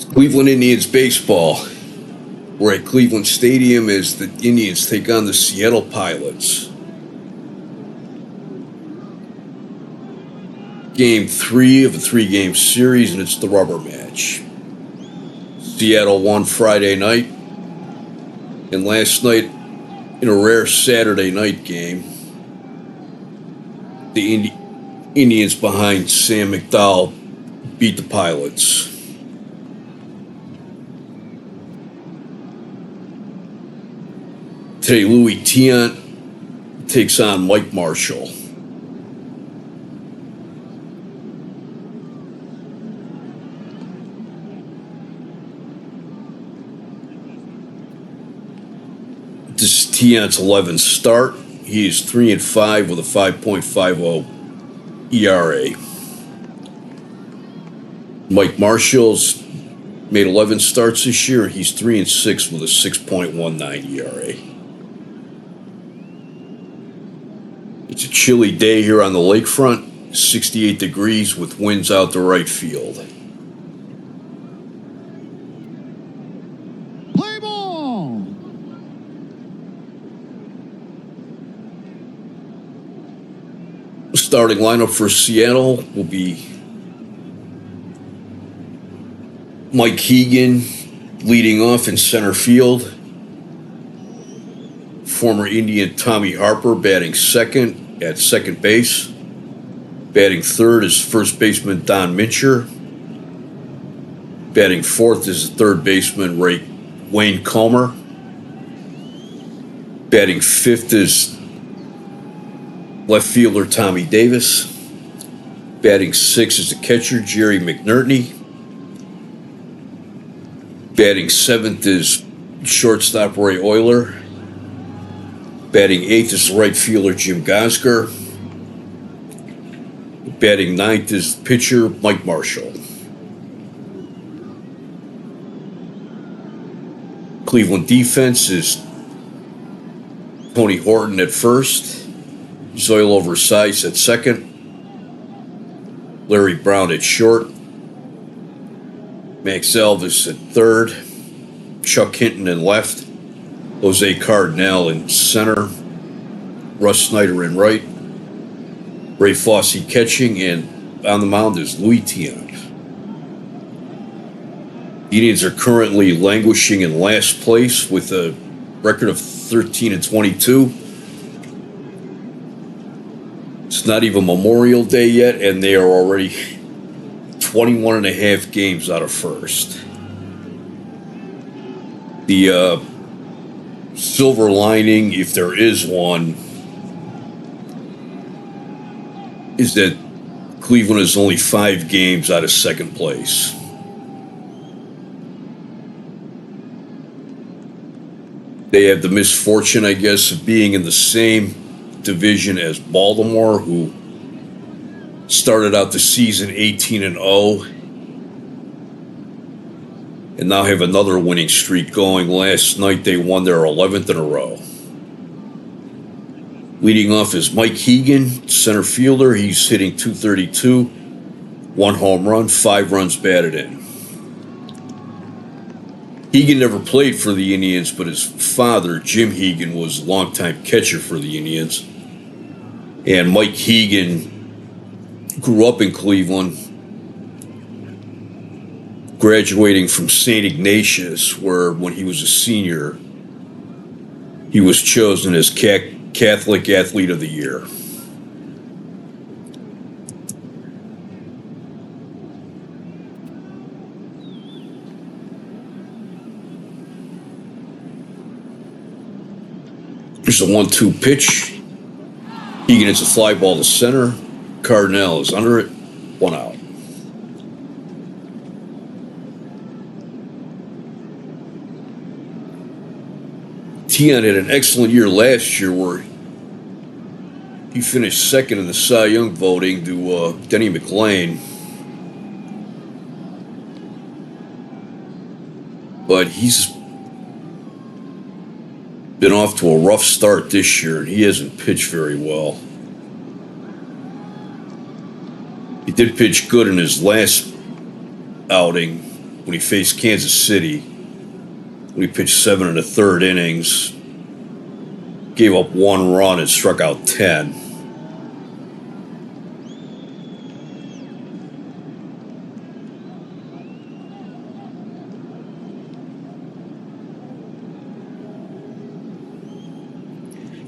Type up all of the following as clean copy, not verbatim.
Cleveland Indians baseball. We're at Cleveland Stadium as the Indians take on the Seattle Pilots. Game 3 of a 3-game series, and it's the rubber match. Seattle won Friday night, and last night, in a rare Saturday night game, the Indians behind Sam McDowell beat the Pilots. Today, Louis Tiant takes on Mike Marshall. This is Tiant's 11th start. He is 3-5 with a 5.50 ERA. Mike Marshall's made 11 starts this year. He's 3-6 with a 6.19 ERA. It's a chilly day here on the lakefront, 68 degrees with winds out to right field. Play ball! The starting lineup for Seattle will be Mike Hegan leading off in center field. Former Indian Tommy Harper batting second at second base. Batting third is first baseman Don Mincher. Batting fourth is third baseman Wayne Comer. Batting fifth is left fielder Tommy Davis. Batting sixth is the catcher Jerry McNerney. Batting seventh is shortstop Roy Euler. Batting eighth is right fielder Jim Gosger. Batting ninth is pitcher Mike Marshall. Cleveland defense is Tony Horton at first, Zoilo Versailles at second, Larry Brown at short, Max Elvis at third, Chuck Hinton in left, Jose Cardinal in center, Russ Snyder in right, Ray Fosse catching, and on the mound is Louis Tiant. The Indians are currently languishing in last place with a record of 13-22. It's not even Memorial Day yet, and they are already 21 and a half games out of first. The silver lining, if there is one, is that Cleveland is only 5 games out of second place. They have the misfortune, I guess, of being in the same division as Baltimore, who started out the season 18-0 and now have another winning streak going. Last night they won their 11th in a row. Leading off is Mike Hegan, center fielder. He's hitting .232, 1 home run, 5 runs batted in. Hegan never played for the Indians, but his father, Jim Hegan, was a longtime catcher for the Indians. And Mike Hegan grew up in Cleveland, graduating from St. Ignatius, where when he was a senior, he was chosen as Catholic Athlete of the Year. There's a 1-2 pitch. Hegan hits a fly ball to center. Cardinal is under it. 1 out. Tiant had an excellent year last year where he finished second in the Cy Young voting to Denny McLain. But he's been off to a rough start this year, and he hasn't pitched very well. He did pitch good in his last outing when he faced Kansas City. When he pitched 7 1/3 innings, gave up 1 run and struck out 10.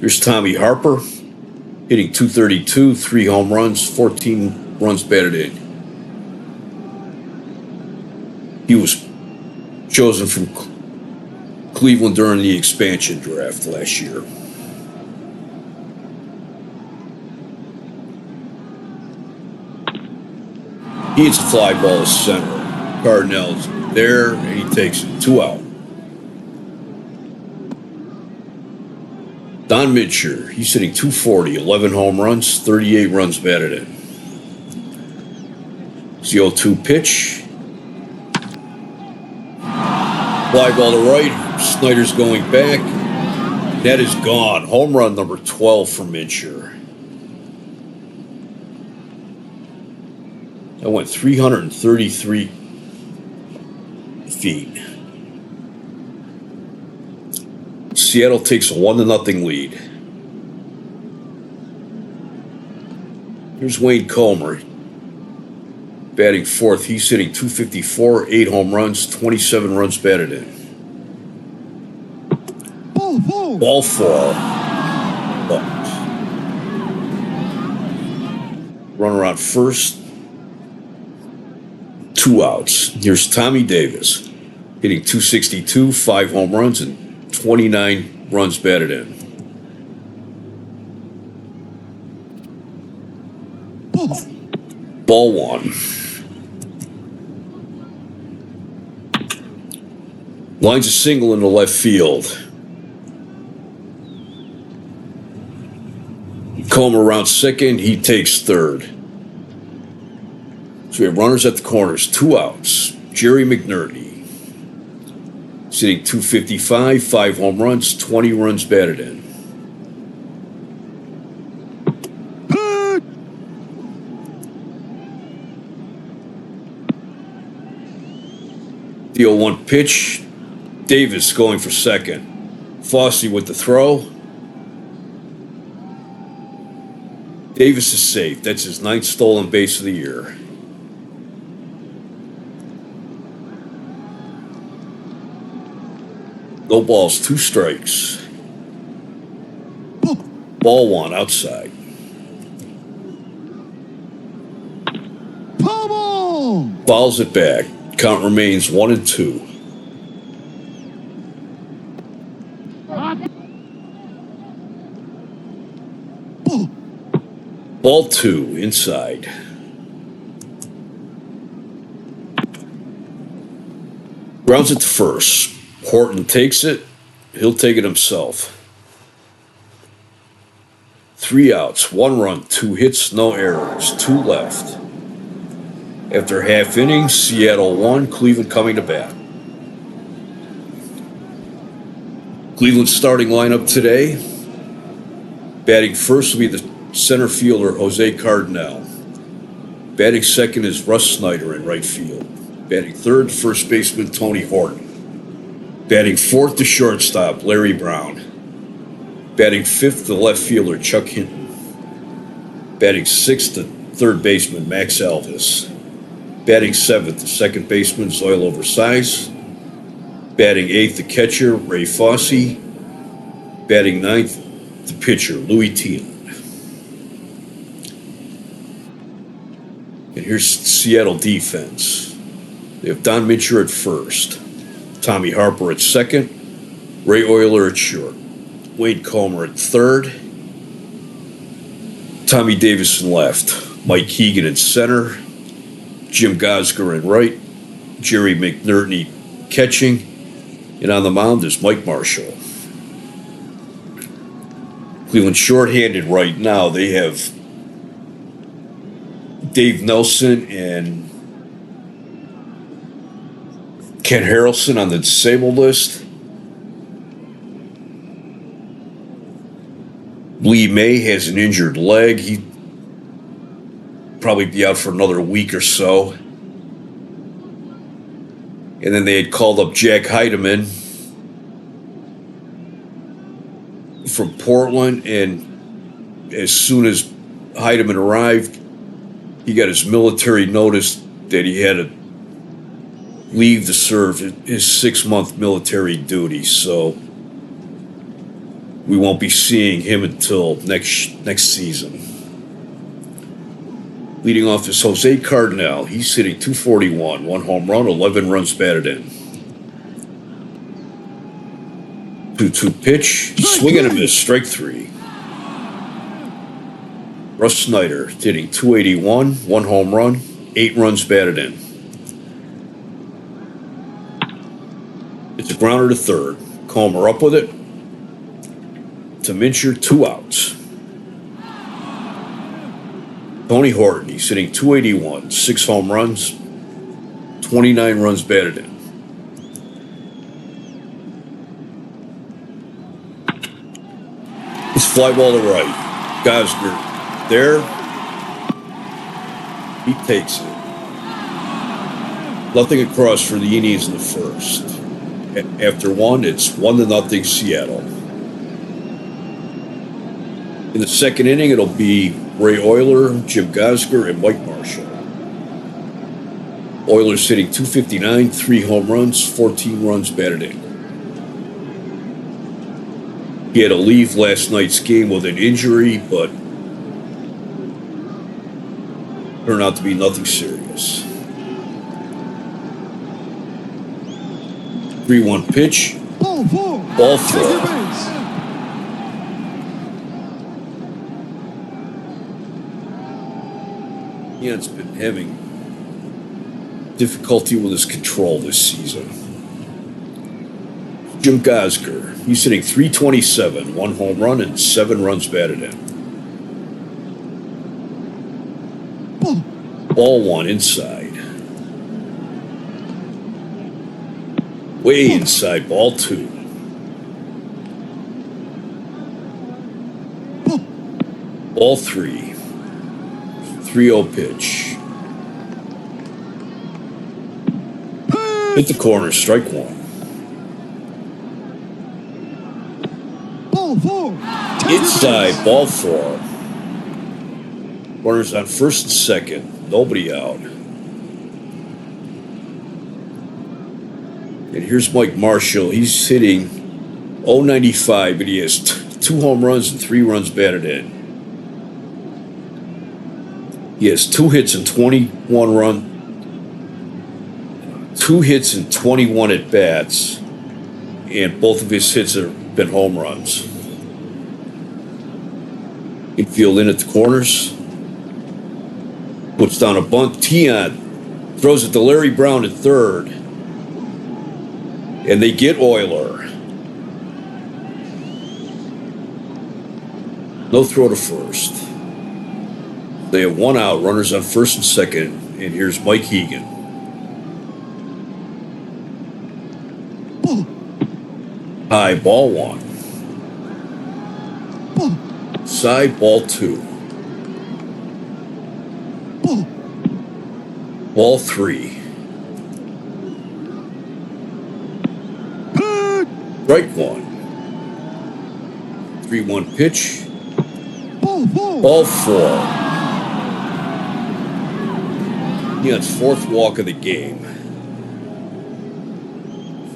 Here's Tommy Harper, hitting .232, 3 home runs, 14 runs batted in. He was chosen from Cleveland during the expansion draft last year. He hits a fly ball to center. Cardinals there, and he takes it. 2 out. Don Mitchell, he's hitting .240, 11 home runs, 38 runs batted in. It's the 0-2 pitch. Fly ball to right. Snyder's going back. That is gone. Home run number 12 for Mincher. That went 333 feet. Seattle takes a 1-0 lead. Here's Wayne Comer, batting fourth. He's hitting .254, 8 home runs, 27 runs batted in. Ball 4. Run around first. 2 outs. Here's Tommy Davis, hitting .262, 5 home runs, and 29 runs batted in. Ball 1. Lines a single into left field. Comer around second. He takes third. So we have runners at the corners. 2 outs. Jerry McNerney, sitting .255, 5 home runs, 20 runs batted in. The 0-1 pitch. Davis going for second. Fosse with the throw. Davis is safe. That's his 9th stolen base of the year. No balls, 2 strikes. Ball 1 outside. Fouls it back. Count remains 1-2. Ball 2 inside. Grounds it to first. Horton takes it. He'll take it himself. 3 outs, 1 run, 2 hits, no errors, 2 left. After half innings, Seattle 1, Cleveland coming to bat. Cleveland's starting lineup today. Batting first will be the center fielder, Jose Cardinal. Batting second is Russ Snyder in right field. Batting third, first baseman Tony Horton. Batting fourth, the shortstop, Larry Brown. Batting fifth, the left fielder, Chuck Hinton. Batting sixth, the third baseman, Max Alvis. Batting seventh, the second baseman, Zoilo Versailles. Batting eighth, the catcher, Ray Fosse. Batting ninth, the pitcher, Louis Thielen. And here's Seattle defense. They have Don Mincher at first, Tommy Harper at second, Ray Oyler at short, Wade Comer at third, Tommy Davis in left, Mike Keegan in center, Jim Gosger in right, Jerry McNerney catching, and on the mound is Mike Marshall. Cleveland shorthanded right now. They have Dave Nelson and Ken Harrelson on the disabled list. Lee May has an injured leg. He'd probably be out for another week or so. And then they had called up Jack Heidemann from Portland, and as soon as Heidemann arrived, he got his military notice that he had to leave to serve his 6-month military duty. So we won't be seeing him until next season. Leading off is Jose Cardinal. He's hitting .241, 1 home run, 11 runs batted in. 2-2 pitch, swing and a miss, strike 3. Russ Snyder hitting .281, 1 home run, 8 runs batted in. It's a grounder to third. Comer up with it. To Mincher, 2 outs. Tony Horton, he's hitting .281, 6 home runs, 29 runs batted in. It's fly ball to right. Gosner there. He takes it. Nothing across for the Indians in the first. After one, it's 1-0 Seattle. In the second inning, it'll be Ray Oyler, Jim Gosger, and Mike Marshall. Oyler's hitting .259, 3 home runs, 14 runs batted in. He had to leave last night's game with an injury, but turned out to be nothing serious. 3-1 pitch. Ball 4. Ian's been having difficulty with his control this season. Jim Gosger, he's hitting .327, 1 home run and 7 runs batted in. Ball 1 inside. Way inside, ball 2. Ball 3. 3-0 pitch. Hit the corner, strike 1. Ball 4. Inside, ball 4. Runners on first and second, nobody out. And here's Mike Marshall. He's hitting .095, but he has 2 home runs and 3 runs batted in. He has 2 hits and 21 at bats, and both of his hits have been home runs. Infield in at the corners. Puts down a bunt. Tion throws it to Larry Brown at third. And they get Oyler. No throw to first. They have 1 out, runners on first and second, and here's Mike Hegan. High, ball 1. Side, ball 2. Ball 3. Strike 1. 3-1 pitch. Ball 4. It's 4th walk of the game.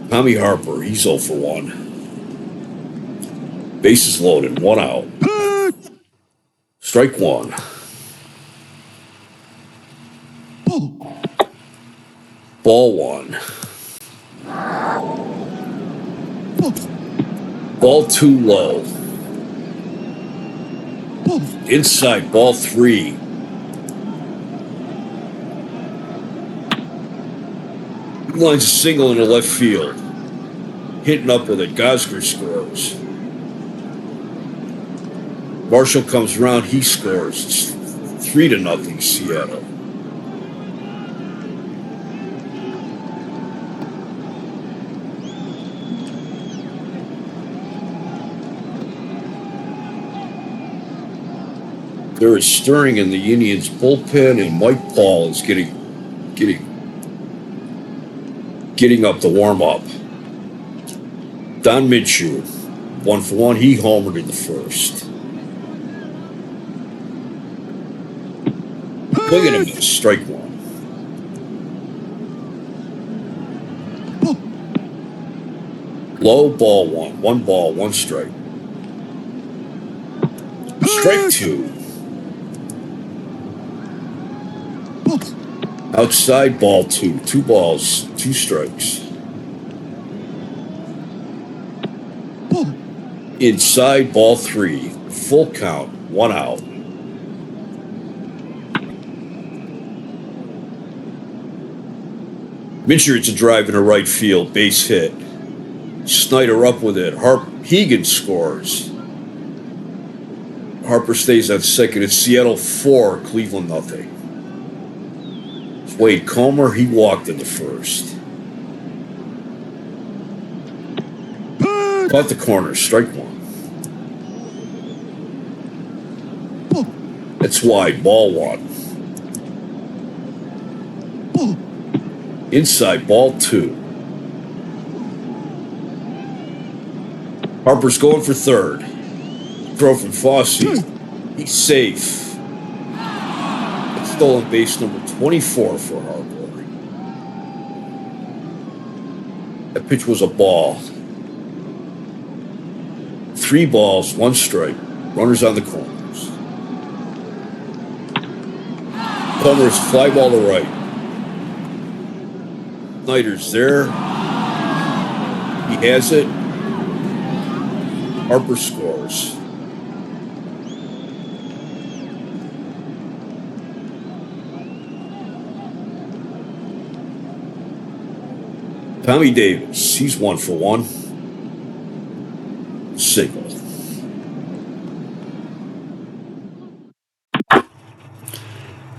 Tommy Harper, he's 0 for 1. Bases loaded, 1 out. Strike 1. Ball 1. Ball 2 low. Inside, ball 3. Lines a single into left field. Hitting up with it. Gosger scores. Marshall comes around. He scores. It's 3-0 Seattle. There is stirring in the Indians bullpen, and Mike Paul is getting getting up to warm up. Don Minshew, 1-for-1. He homered in the first. Swing and a miss, strike one. Low, ball one. 1 ball, 1 strike. Strike two. Outside, ball two. 2 balls, 2 strikes. Inside, ball 3. Full count, 1 out. Richards a drive into right field, base hit. Snyder up with it. Hegan scores. Harper stays on second. It's Seattle 4, Cleveland nothing. Wade Comer, he walked in the first. Caught the corner, strike one. That's wide, ball 1. Inside, ball 2. Harper's going for third. Throw from Fossey. He's safe. It's stolen base number 24 for Harper. That pitch was a ball. 3 balls, 1 strike. Runners on the corners. Comer's fly ball to right. Snyder's there. He has it. Harper scores. Tommy Davis, he's 1-for-1. Single.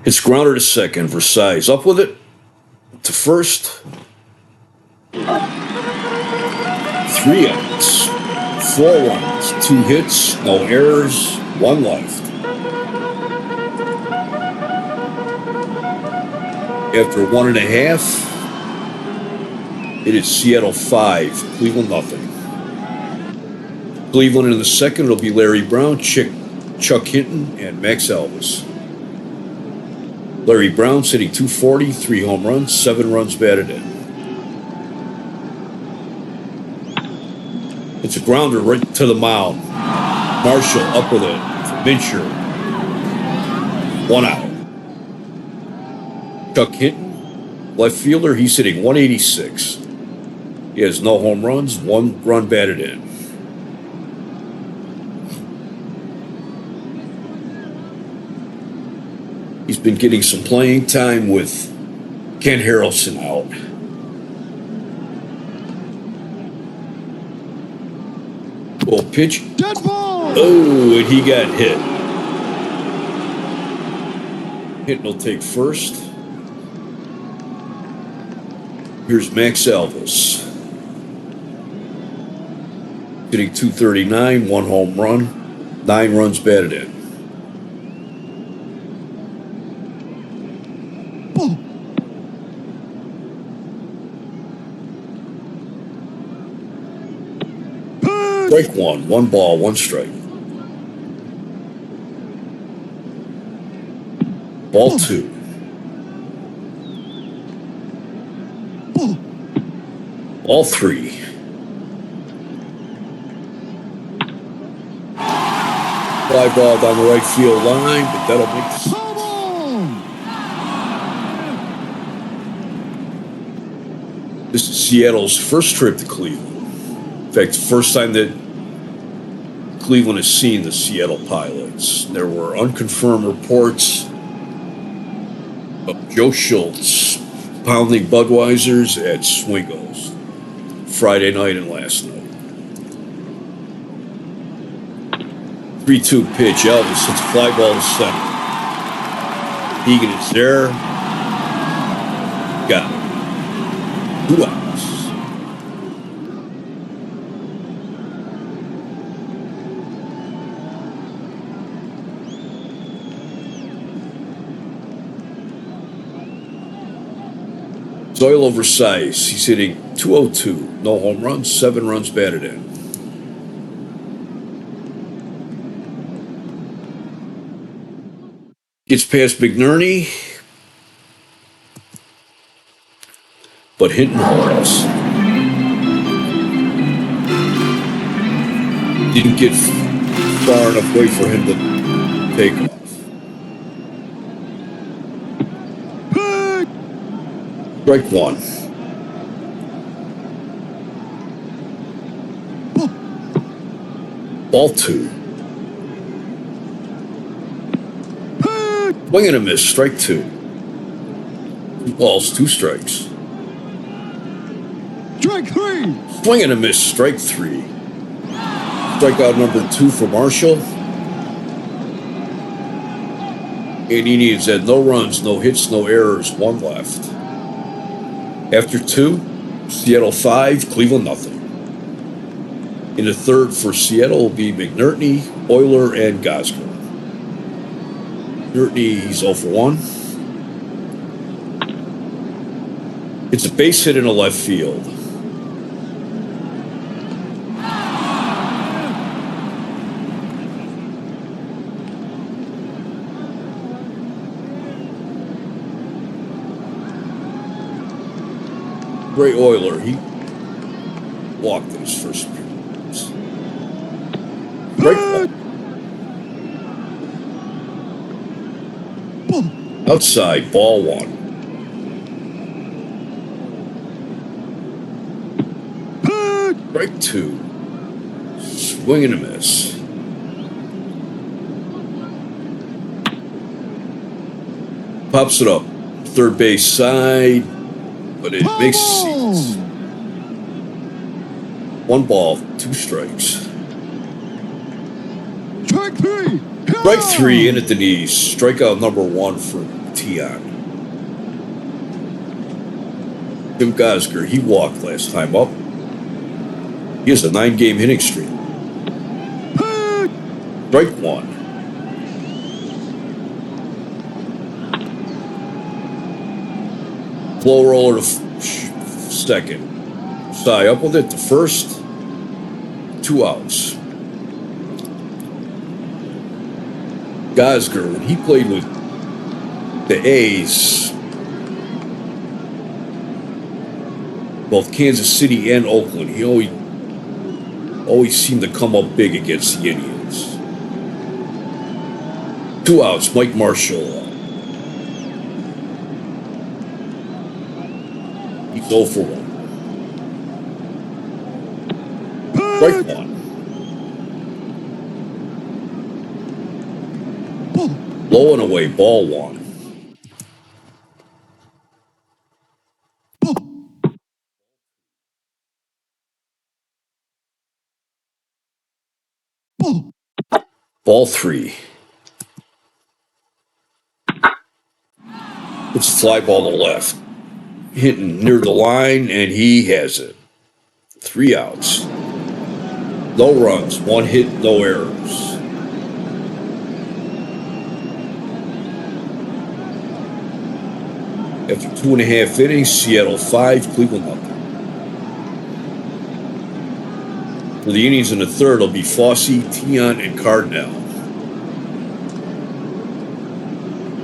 It's grounder to second. Versailles up with it. To first. 3 outs. 4 runs. 2 hits. No errors. 1 left. After 1.5, it is Seattle 5, Cleveland nothing. Cleveland in the second, it'll be Larry Brown, Chuck Hinton, and Max Elvis. Larry Brown hitting .240, 3 home runs, 7 runs batted in. It's a grounder right to the mound. Marshall up with it for Minshew. 1 out. Chuck Hinton, left fielder, he's hitting .186. He has no home runs, 1 run batted in. He's been getting some playing time with Ken Harrelson out. Well, pitch. Dead ball! Oh, and he got hit. Hinton will take first. Here's Max Elvis. Hitting .239, 1 home run, 9 runs batted in. Strike 1, 1 ball, 1 strike. Ball 2. Ball 3. Fly ball down the right field line, but that'll make the... This is Seattle's first trip to Cleveland. In fact, the first time that Cleveland has seen the Seattle Pilots. There were unconfirmed reports of Joe Schultz pounding Budweiser's at Swingo's Friday night and last night. 3-2 pitch. Elvis hits a fly ball to center. Hegan is there. Got it. 2 outs. Zoilo Versailles, he's hitting 202. No home runs, 7 runs batted in. Gets past McNerney, but hitting homes. Didn't get far enough away for him to take off. Strike 1. Ball 2. Swing and a miss. Strike 2. 2 balls, 2 strikes. Strike 3. Swing and a miss. Strike 3. Strikeout number 2 for Marshall. And he needs that. No runs, no hits, no errors. 1 left. After 2, Seattle 5, Cleveland nothing. In the third for Seattle will be McNerney, Euler, and Gosger. McNerney, he's 0 for 1. It's a base hit in the left field. Ray Euler, he walked in his first appearance. Break 1. Outside, ball 1. Break 2. Swing and a miss. Pops it up. Third base side. But it makes seats. 1 ball, 2 strikes. Strike 3. Strike 3 in at the knees. Strikeout number 1 for Tion. Tim Gosger, he walked last time up. He has a 9-game hitting streak. Strike 1. Blow roller to second. Sy up with it to first. 2 outs. Gosger, when he played with the A's, both Kansas City and Oakland, he always seemed to come up big against the Indians. 2 outs. Mike Marshall. He's 0 for 1. Strike 1. Low and away, ball 1. Ball 3. It's a fly ball to left. Hitting near the line, and he has it. 3 outs. No runs, 1 hit, no errors. After 2.5 innings, Seattle 5, Cleveland nothing. For the innings in the third, it'll be Fossey, Tion, and Cardinal.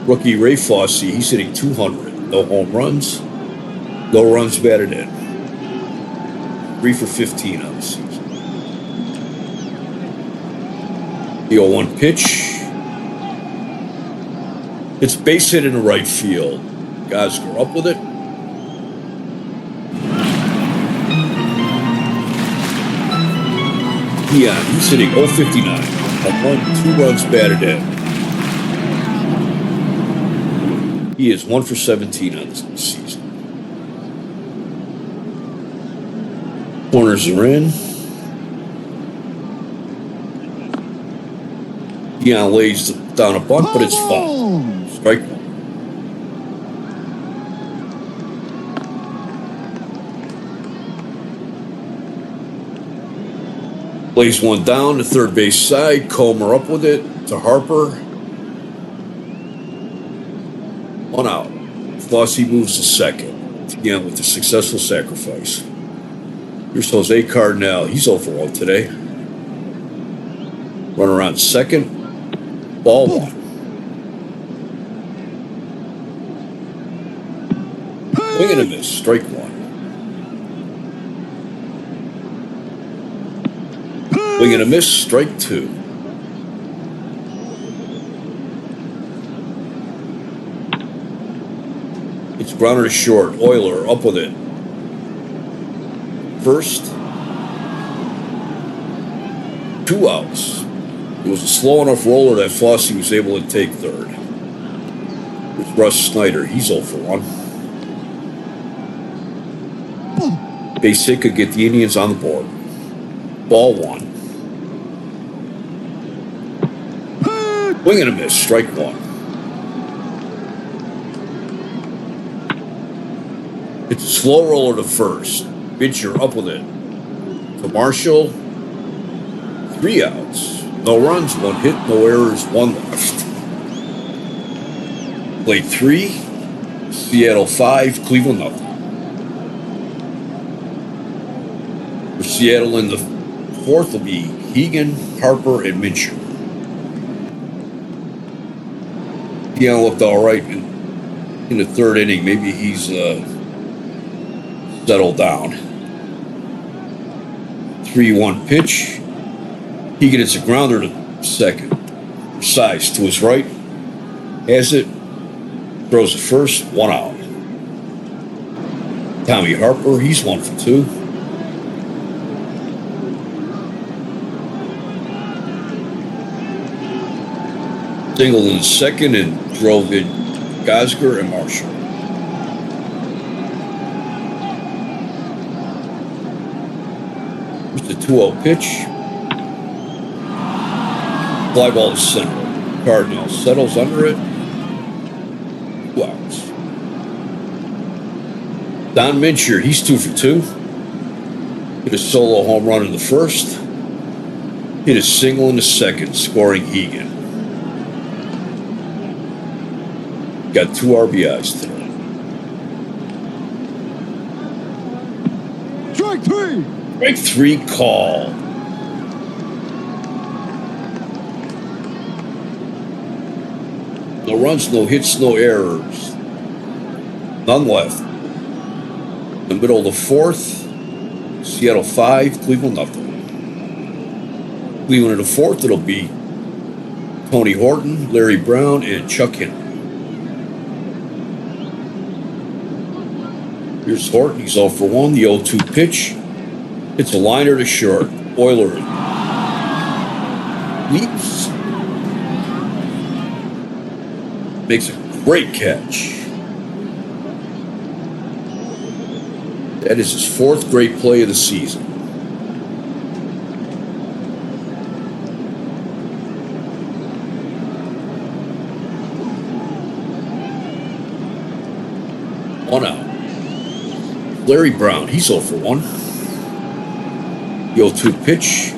Rookie Ray Fossey, he's hitting 200. No home runs, no runs batted in. 3 for 15 on the season. The 0-1 pitch. It's base hit in the right field. Gosger up with it. Tion, he's hitting 059. Home run, 2 runs batted in. He is 1 for 17 on this season. Corners are in. Tion lays down a bunt, but it's foul. Strike 1. Lays one down to third base side. Comer up with it to Harper. 1 out. Fossey moves to second. Yeah, with the successful sacrifice. Here's Jose Cardinal. He's over 1 today. Runner on second. Ball 1. Swing and a miss. Strike 1. Swing and a miss. Strike 2. It's grounded to short. Euler up with it. First. 2 outs. It was a slow enough roller that Fosse was able to take third. It's Russ Snyder. He's 0 for 1. Base hit could get the Indians on the board. Ball 1. Swing and a miss. Strike 1. It's a slow roller to first. Bitcher up with it. To Marshall. 3 outs. No runs, 1 hit, no errors, 1 left. Played 3. Seattle 5, Cleveland nothing. For Seattle in the 4th will be Hegan, Harper, and Minchur. Seattle looked all right in the 3rd inning. Maybe he's settled down. 3-1 pitch. Hegan hits a grounder to second. Size to his right. Has it. Throws the first. 1 out. Tommy Harper, he's 1 for 2. Singled in the second and drove in Gosger and Marshall. Here's the 2-0 pitch. Fly ball to center. Cardinal settles under it. 2 outs. Don Minchur, he's 2 for 2. Hit a solo home run in the first. Hit a single in the second, scoring Hegan. Got 2 RBIs today. Strike 3. Strike 3 call. No runs, no hits, no errors. None left. In the middle of the 4th, Seattle 5, Cleveland nothing. Cleveland in the 4th, it'll be Tony Horton, Larry Brown, and Chuck Henry. Here's Horton, he's 0 for 1, the 0-2 pitch. It's a liner to short. Euler leaps. Makes a great catch. That is his 4th great play of the season. One out. Larry Brown, he's 0 for 1. The 0-2 pitch.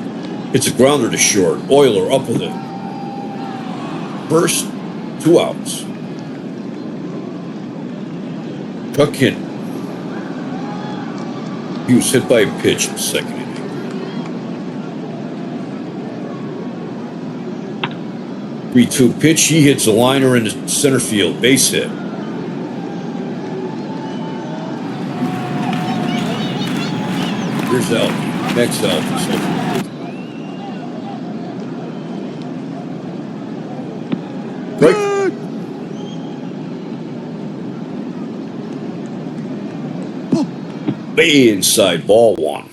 It's a grounder to short. Euler up with it. First. 2 outs. Chuck Henry. He was hit by a pitch in the second inning. The 3-2 pitch. He hits a liner in the center field. Base hit. Here's Elton. Next Elton. Right. Way inside, ball 1.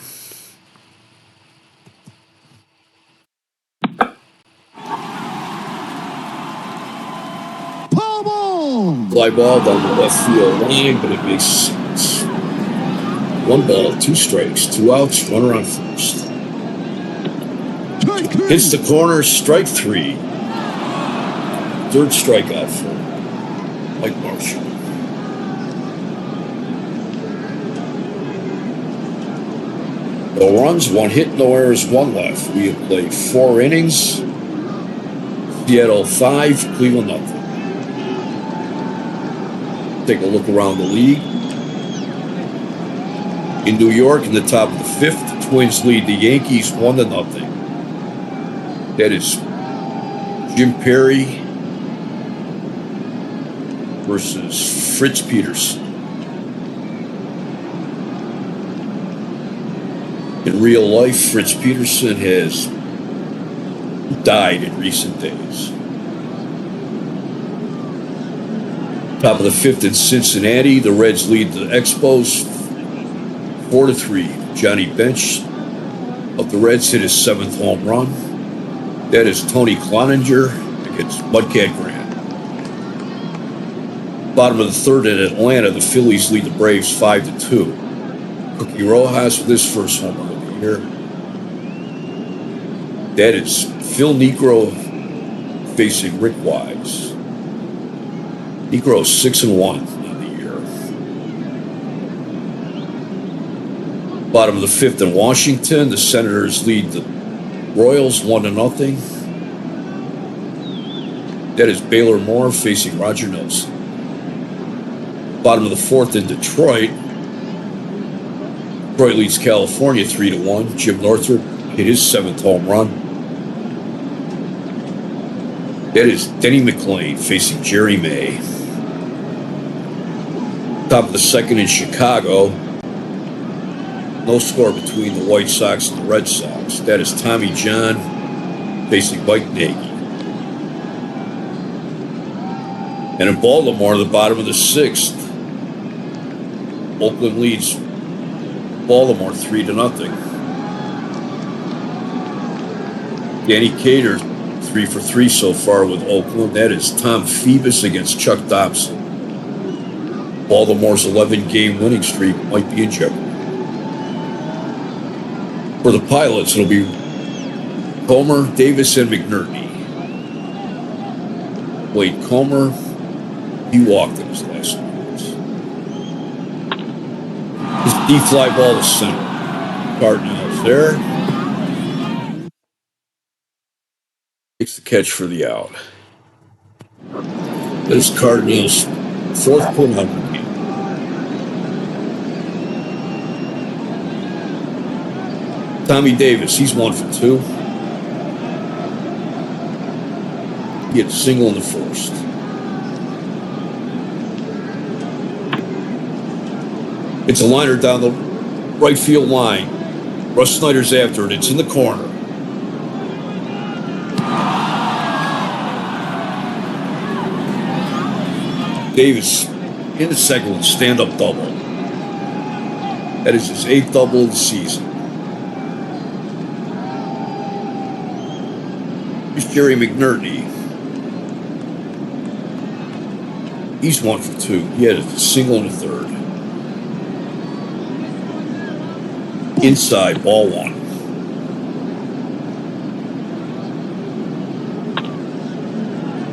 Fly ball down the left field line, but it makes sense. 1 ball, 2 strikes, 2 outs, runner on first. Hits the corner, strike 3. 3rd strikeout for Mike Marshall. No runs, 1 hit, no errors, 1 left. We have played 4 innings. Seattle 5, Cleveland nothing. Take a look around the league. In New York, in the top of the fifth, the Twins lead the Yankees 1-0. That is Jim Perry versus Fritz Peterson. In real life, Fritz Peterson has died in recent days. Top of the fifth in Cincinnati, the Reds lead the Expos 4-3. Johnny Bench of the Reds hit his 7th home run. That is Tony Cloninger against Mudcat Grant. Bottom of the third in Atlanta, the Phillies lead the Braves 5-2. Cookie Rojas with his first home run of the year. That is Phil Negro facing Rick Wise. Negro 6-1 on the year. Bottom of the fifth in Washington, the Senators lead the Royals 1-0. That is Baylor Moore facing Roger Nelson. Bottom of the fourth in Detroit. Detroit leads California 3-1. Jim Northrup hit his 7th home run. That is Denny McLain facing Jerry May. Top of the second in Chicago. No score between the White Sox and the Red Sox. That is Tommy John facing Mike Nagy. And in Baltimore, the bottom of the sixth, Oakland leads Baltimore 3-0. Danny Cater 3 for 3 so far with Oakland. That is Tom Phoebus against Chuck Dobson. Baltimore's 11-game winning streak might be in jeopardy. For the Pilots, it'll be Comer, Davis, and McNerney. Wade Comer, he walked in his last innings. His deep fly ball to center. Cardinals there. Makes the catch for the out. That is Cardinals' 4th put on the game. Tommy Davis, he's 1 for 2. He hit a single in the first. It's a liner down the right field line. Russ Snyder's after it. It's in the corner. Davis in the second one, stand-up double. That is his 8th double of the season. Here's Jerry McNerney. He's 1 for 2. He had a single in the third. Inside, ball 1.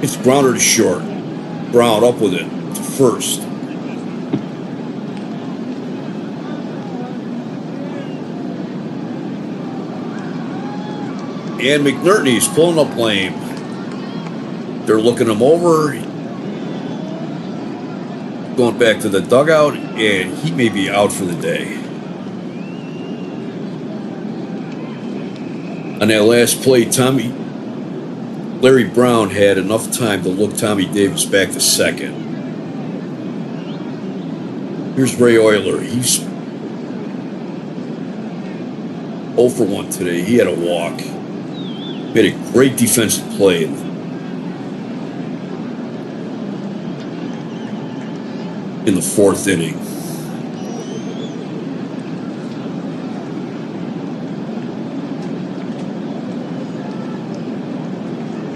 It's grounder to short. Brown up with it to first. And McNerney's pulling up lane. They're looking him over. Going back to the dugout, and he may be out for the day. On that last play, Larry Brown had enough time to look Tommy Davis back to second. Here's Ray Euler. He's 0 for 1 today. He had a walk. Made a great defensive play. In the 4th inning.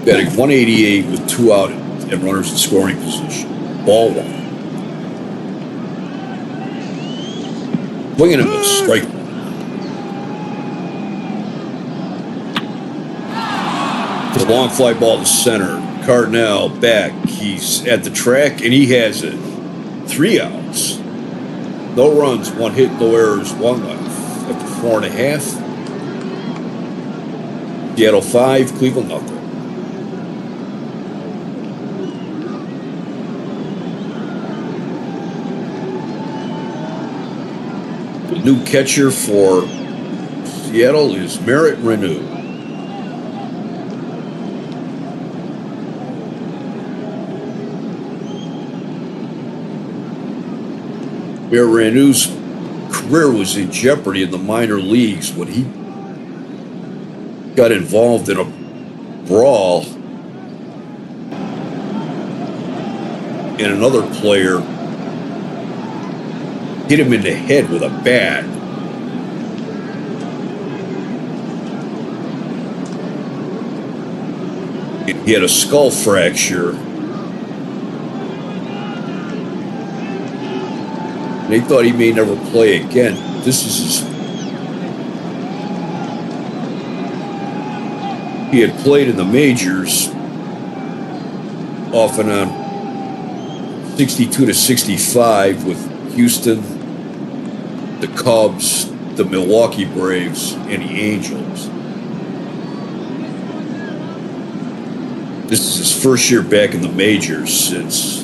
Batting 188 with 2 out and runners in scoring position. Ball 1. Swinging him a strike 1. The long fly ball to center. Cardinal back. He's at the track and he has it. 3 outs. No runs, 1 hit, no errors, 1 left. After 4.5. Seattle 5, Cleveland nothing. The new catcher for Seattle is Merritt Renew. Merritt Renew's career was in jeopardy in the minor leagues when he got involved in a brawl and another player hit him in the head with a bat. He had a skull fracture. They thought he may never play again. He had played in the majors off and on 62 to 65 with Houston, the Cubs, the Milwaukee Braves, and the Angels. This is his first year back in the majors since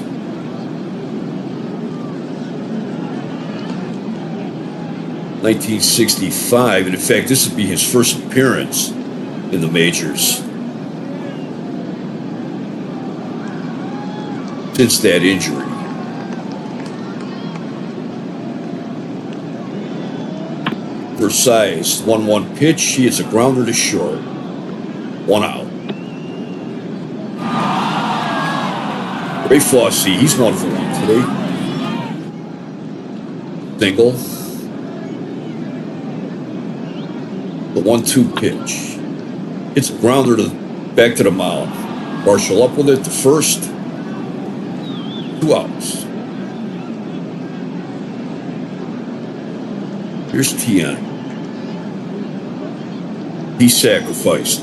1965, and in fact, this would be his first appearance in the majors since that injury. Versailles, 1-1 pitch. He hits a grounder to short. 1 out. Ray Fosse, he's 1 for 1 today. Single. The 1-2 pitch. It's a grounder back to the mound. Marshall up with it to first. 2 outs. Here's Tien. He sacrificed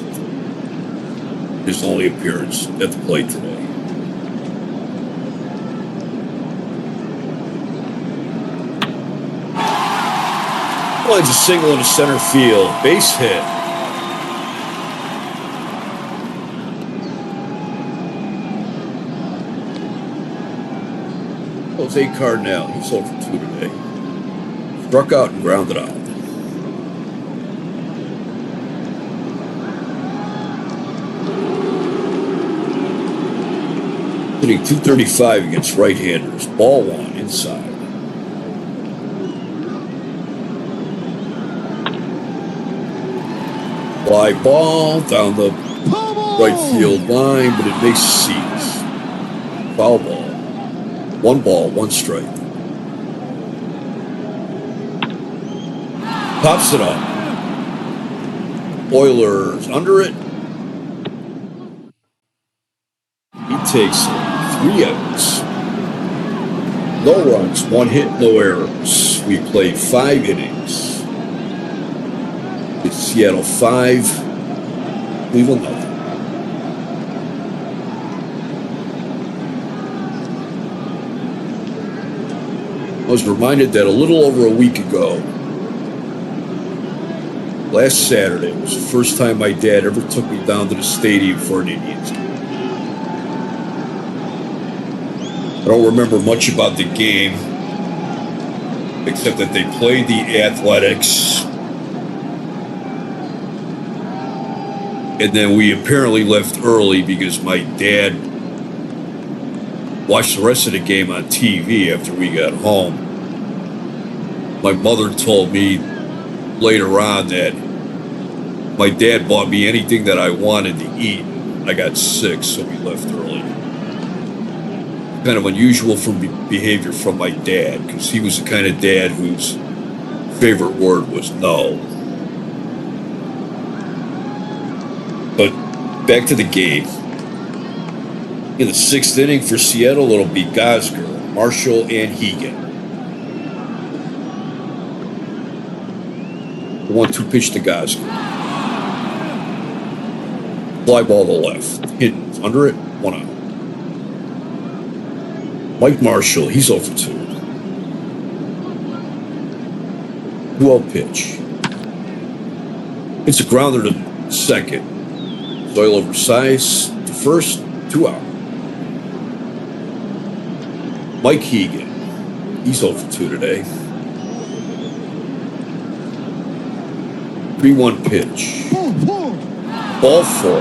his only appearance at the plate today. It's a single into center field. Base hit. Jose Cardinal, he's 0 for 2 today. Struck out and grounded out. Hitting .235 against right-handers. Ball 1 inside. Fly ball down the right field line, but it makes seats. Foul ball. 1 ball, 1 strike. Pops it up. Oilers under it. He takes 3 outs. No runs, 1 hit, no errors. We played 5 innings. It's Seattle 5, Cleveland 0. I was reminded that a little over a week ago, last Saturday, was the first time my dad ever took me down to the stadium for an Indians game. I don't remember much about the game, except that they played the Athletics. And then we apparently left early because my dad watched the rest of the game on TV after we got home. My mother told me later on that my dad bought me anything that I wanted to eat. I got sick, so we left early. Kind of unusual behavior from my dad, because he was the kind of dad whose favorite word was no. But back to the game. In the 6th inning for Seattle, it'll be Gosger, Marshall, and Hegan. The 1-2 pitch to Gosger. Fly ball to left. Hit under it, 1 out. Mike Marshall, he's 0 for 2. 2-0 pitch. It's a grounder to second. Doyle Versailles to first, 2 out. Mike Hegan, he's 0 for 2 today. 3-1 pitch. Ball 4.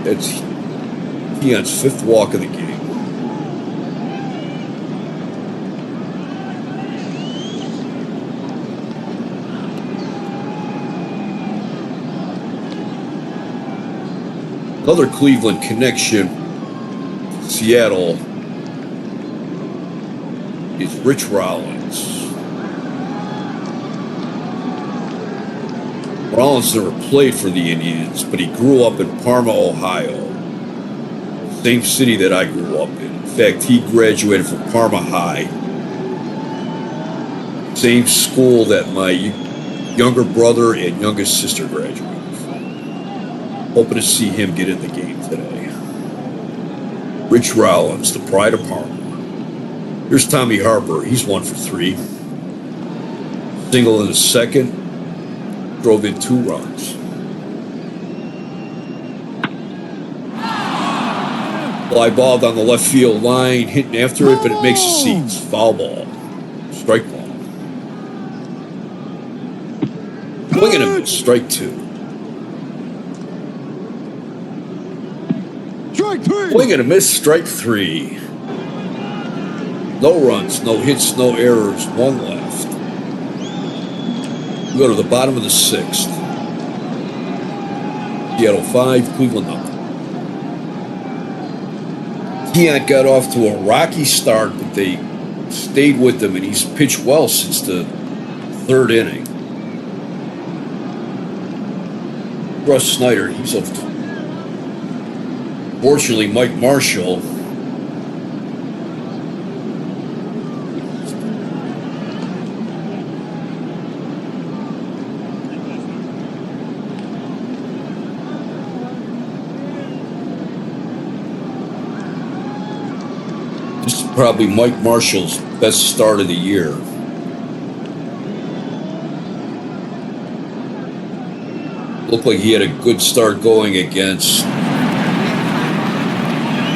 That's Keon's 5th walk of the game. Another Cleveland connection, Seattle, is Rich Rollins. Rollins never played for the Indians, but he grew up in Parma, Ohio. Same city that I grew up in. In fact, he graduated from Parma High. Same school that my younger brother and youngest sister graduated. Hoping to see him get in the game today. Rich Rollins, the pride of Parma. Here's Tommy Harper. He's 1 for 3. Single in the 2nd. Drove in 2 runs. Fly ball down the left field line, hitting after it, but it makes the seats. Foul ball. Strike ball. Swing and a miss. Strike 2. Swing and a miss, strike 3. No runs, no hits, no errors, 1 left. We go to the bottom of the 6th. Seattle 5, Cleveland nothing. Keon got off to a rocky start, but they stayed with him, and he's pitched well since the 3rd inning. Russ Snyder, he's up. Fortunately, Mike Marshall this is probably Mike Marshall's best start of the year. Looked like he had a good start going against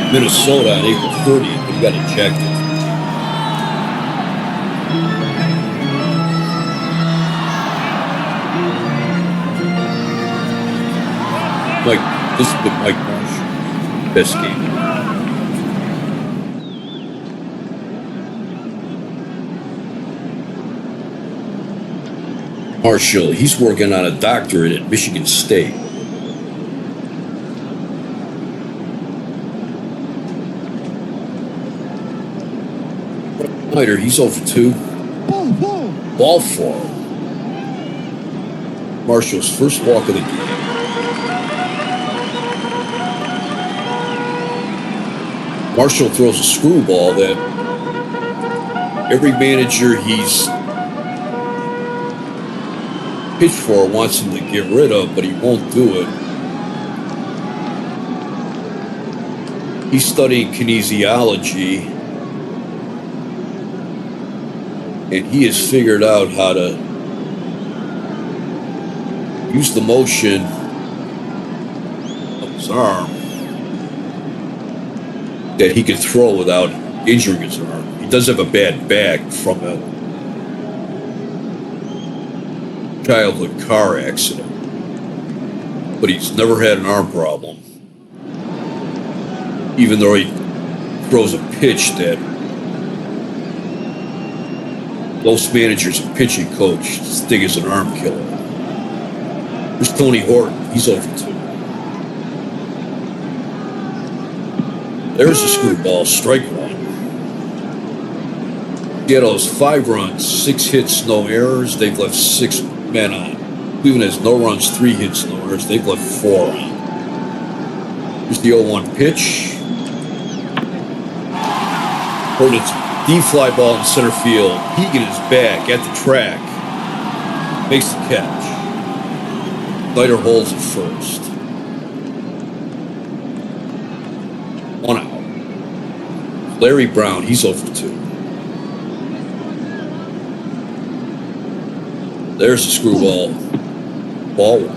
Minnesota on April 30th, but he got ejected. This has been Mike Marshall, best game. Marshall, he's working on a doctorate at Michigan State. Snyder, he's over 2. Ball 4. Marshall's first walk of the game. Marshall throws a screwball that every manager he's pitched for wants him to get rid of, but he won't do it. He's studying kinesiology, and he has figured out how to use the motion of his arm that he can throw without injuring his arm. He does have a bad back from a childhood car accident, but he's never had an arm problem, even though he throws a pitch that most managers and pitching coaches think is an arm killer. There's Tony Horton. He's over 2. There's a screwball, strike 1. Seattle's 5 runs, 6 hits, no errors. They've left 6 men on. Cleveland has no runs, 3 hits, no errors. They've left 4 on. Here's the 0-1 pitch. Horton's deep fly ball in center field. Hegan is back at the track. Makes the catch. Snyder holds at first. 1 out. Larry Brown, he's over 2. There's the screwball. Ball 1.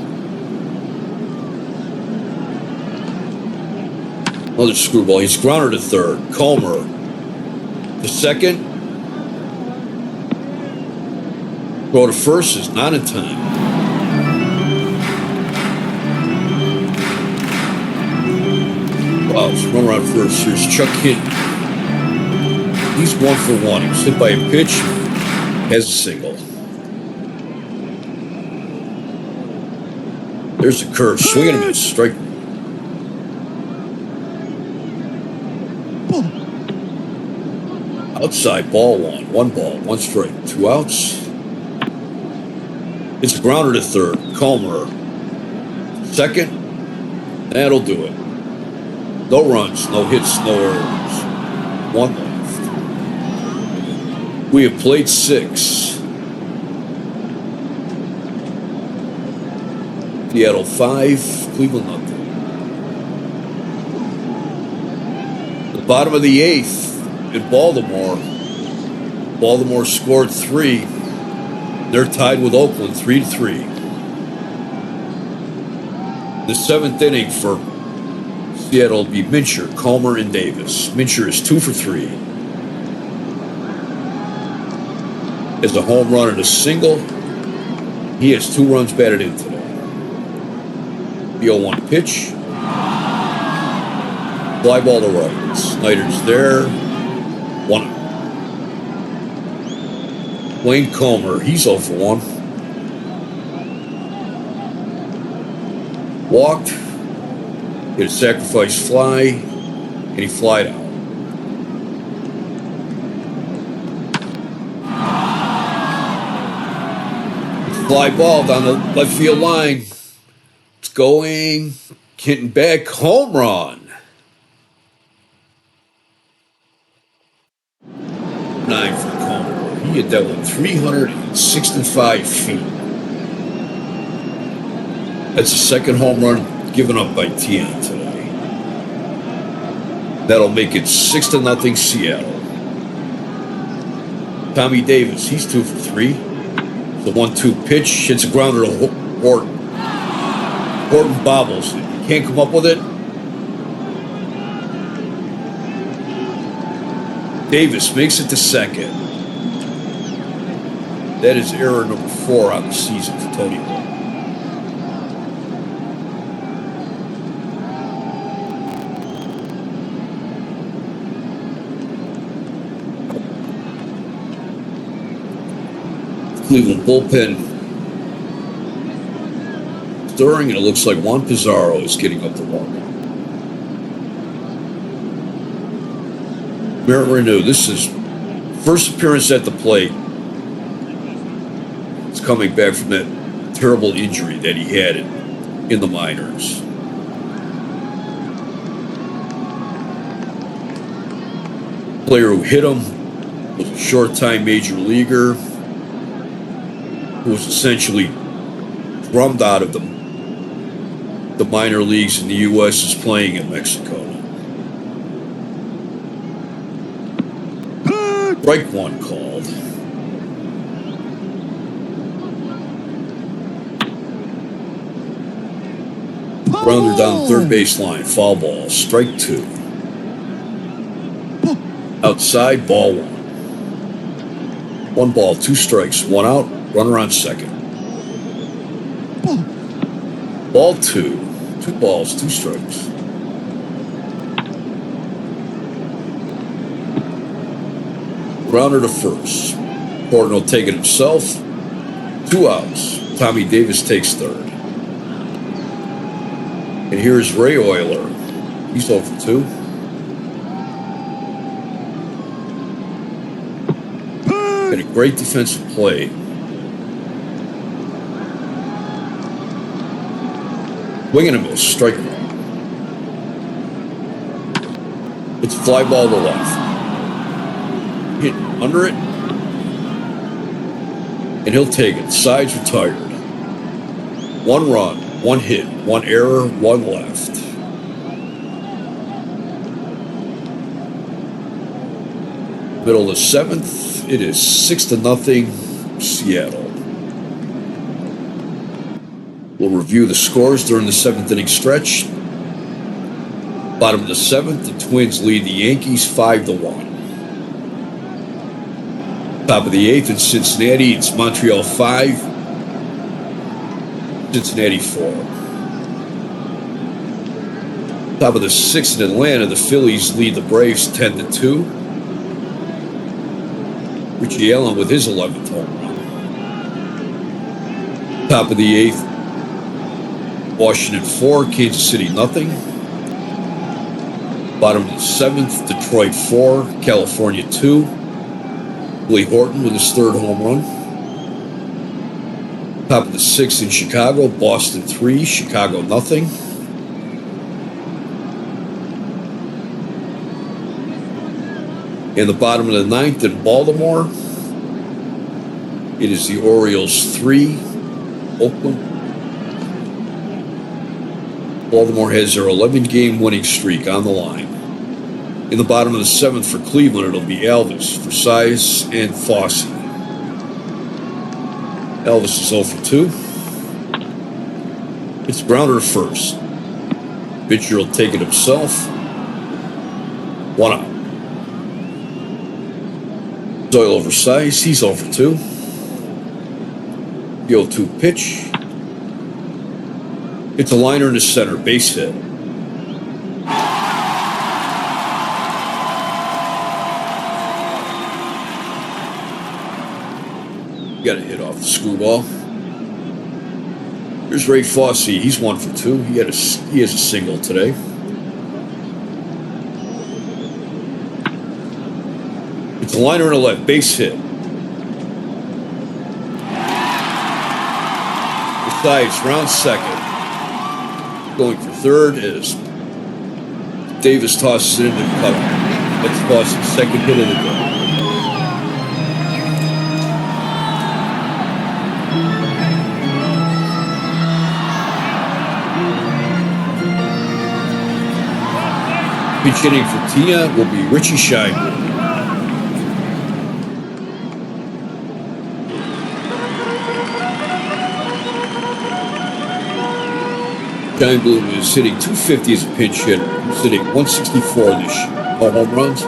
Another screwball. He's grounded to third. Comer. The second. Throw to first is not in time. Wow, so runner on first. Here's Chuck Hinton. He's 1-for-1. He was hit by a pitch, has a single. There's a curve. Swing and a miss. Strike. Outside, ball one. 1 ball, 1 strike. 2 outs. It's a grounder to third. Comer. Second. That'll do it. No runs, no hits, no errors. 1 left. We have played 6. Seattle 5, Cleveland nothing. The bottom of the 8th in Baltimore. Baltimore scored 3. They're tied with Oakland 3-3. The 7th inning for Seattle will be Mincher, Comer, and Davis. Mincher is 2 for 3. As a home run and a single, he has 2 runs batted in today. The 0-1 pitch. Fly ball to right. Snyder's there. 1 out. Wayne Comer, he's 0 for 1. Walked, hit a sacrifice fly, and he flied out. Fly ball down the left field line. It's going, getting back, home run. 9 for Comer. He hit that one 365 feet. That's the second home run given up by Tion today. That'll make it 6-0 Seattle. Tommy Davis, he's 2 for 3. The 1-2 pitch hits a grounder to Horton. Horton bobbles it. Can't come up with it. Davis makes it to second. That is error number 4 on the season for Tony Horton. Cleveland bullpen stirring, and it looks like Juan Pizarro is getting up the warm. Merritt Renew, this is first appearance at the plate. It's coming back from that terrible injury that he had in the minors. Player who hit him was a short-time major leaguer who was essentially drummed out of the minor leagues in the U.S. is playing in Mexico. Strike 1 called. Grounder down third baseline, foul ball, strike 2. Outside, ball 1. 1 ball, 2 strikes, 1 out, runner on second. Ball 2. 2 balls, 2 strikes. Grounder to first. Horton will take it himself. 2 outs. Tommy Davis takes third. And here's Ray Oyler. He's 0 for 2. And a great defensive play. Swing and a miss. Strike 1. It's a fly ball to left. Hit under it. And he'll take it. Sides retired. 1 run, 1 hit, 1 error, 1 left. Middle of the 7th. It is 6-0 Seattle. We'll review the scores during the 7th inning stretch. Bottom of the 7th, the Twins lead the Yankees 5-1. Top of the 8th in Cincinnati, it's Montreal 5, Cincinnati 4. Top of the sixth in Atlanta, the Phillies lead the Braves 10-2. Richie Allen with his 11th home run. Top of the eighth, Washington 4, Kansas City nothing. Bottom of the seventh, Detroit 4, California 2. Billy Horton with his third home run. Top of the sixth in Chicago, Boston 3, Chicago nothing. In the bottom of the ninth in Baltimore, it is the Orioles 3, Oakland. Baltimore has their 11-game winning streak on the line. In the bottom of the seventh for Cleveland, it'll be Elvis, Forsythe, and Fosse. Elvis is 0 for 2. It's grounder to first. Pitcher will take it himself. 1 out. Doyle Forsythe, he's 0 for 2. The 0-2 pitch. It's a liner in the center, base hit. Got a hit off the screwball. Here's Ray Fosse. He's 1 for 2. He has a single today. It's a liner in the left, base hit. Besides, round second. Going for third is Davis tosses it into the cover. That's Fosse's second hit of the day. Pitch hitting for Tina will be Richie Scheinberg. Scheinberg is hitting .250 as a pinch hitter. He's hitting .164 this year. No home runs.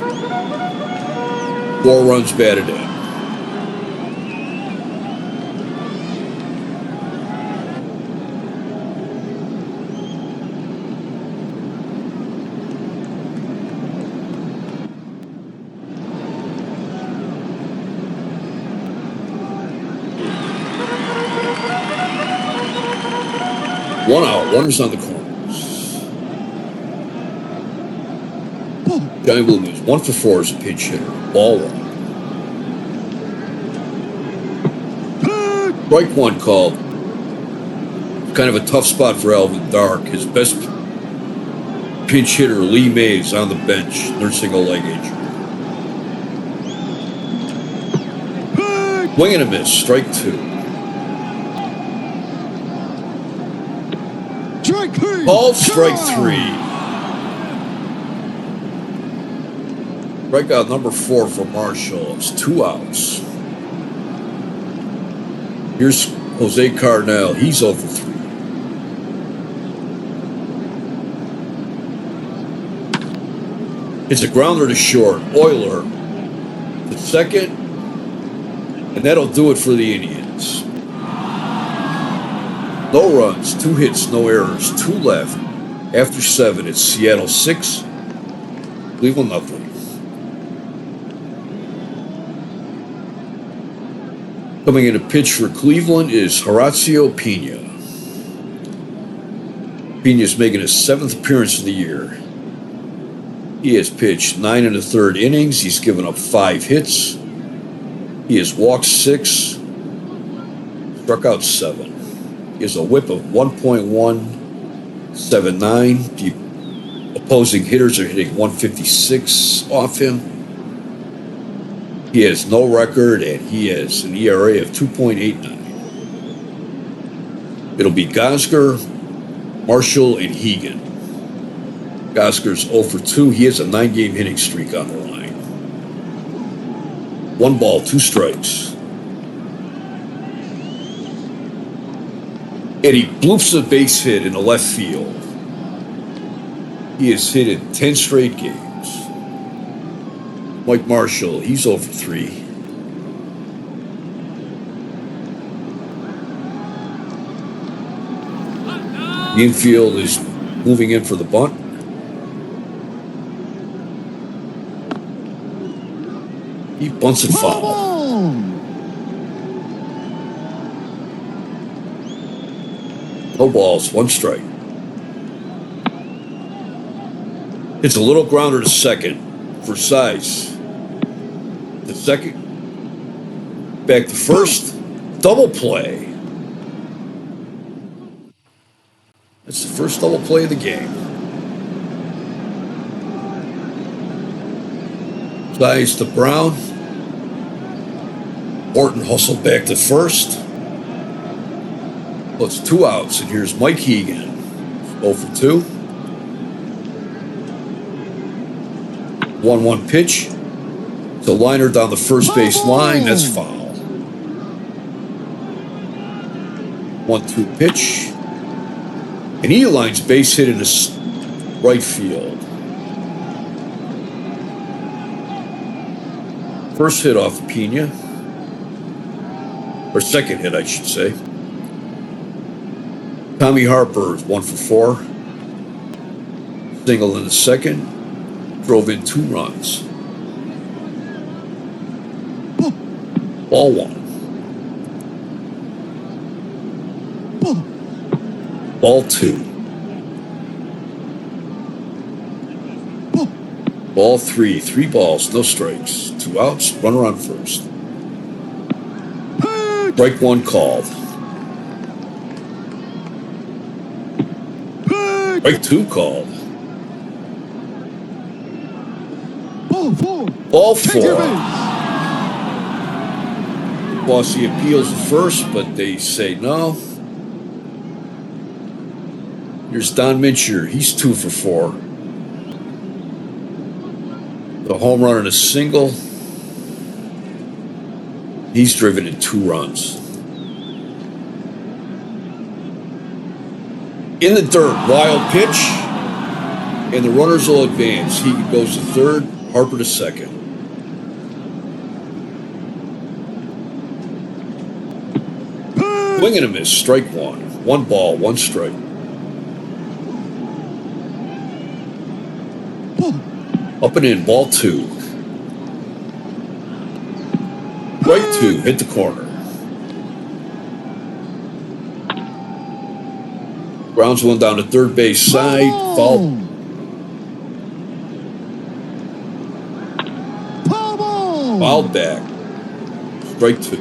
4 runs batted in. One out, runners on the corners. Johnny Bloom is 1 for 4 as a pinch hitter. Ball 1. Strike 1 called. Kind of a tough spot for Alvin Dark. His best pinch hitter, Lee Mays, on the bench, nursing a leg injury. Swing and a miss, strike 2. Called strike 3. Strikeout number 4 for Marshall. It's 2 outs. Here's Jose Carnell. He's 0 for 3. It's a grounder to short. Euler to second. And that'll do it for the Indians. No runs, 2 hits, no errors, 2 left. After 7, it's Seattle 6, Cleveland nothing. Coming in to pitch for Cleveland is Horacio Pena. Pena's making his 7th appearance of the year. He has pitched 9 1/3 innings. He's given up 5 hits. He has walked 6, struck out 7. He has a whip of 1.179. The opposing hitters are hitting 156 off him. He has no record, and he has an ERA of 2.89. It'll be Gosger, Marshall, and Hegan. Gosger's 0 for 2. He has a 9-game hitting streak on the line. 1 ball, 2 strikes. And he bloops a base hit in the left field. He has hit in 10 straight games. Mike Marshall, he's 0 for 3. The infield is moving in for the bunt. He bunts it foul. Ball. No balls, one strike. It's a little grounder to second for size. The second, back to first, double play. That's the first double play of the game. Size to Brown. Horton hustled back to first. Well, it's 2 outs, and here's Mike Hegan. 0 for 2. 1-1 pitch. The liner down the first base line. That's foul. 1-2 pitch. And Eli's base hit into right field. First hit off Pena. Or second hit, I should say. Tommy Harper is 1 for 4. Single in the second. Drove in 2 runs. Ball 1. Ball 2. Ball 3. 3 balls, no strikes. 2 outs, runner on first. Strike 1 called. Strike 2 called. Ball 4. Bossy appeals at first, but they say no. Here's Don Mincher. He's 2 for 4. The home run and a single. He's driven in 2 runs. In the dirt, wild pitch. And the runners will advance. He goes to third, Harper to second. Swing and a miss, strike 1. 1 ball, 1 strike. Up and in, ball 2. Strike 2, hit the corner. Grounds one down to third base side, foul. Fouled back. Strike 2.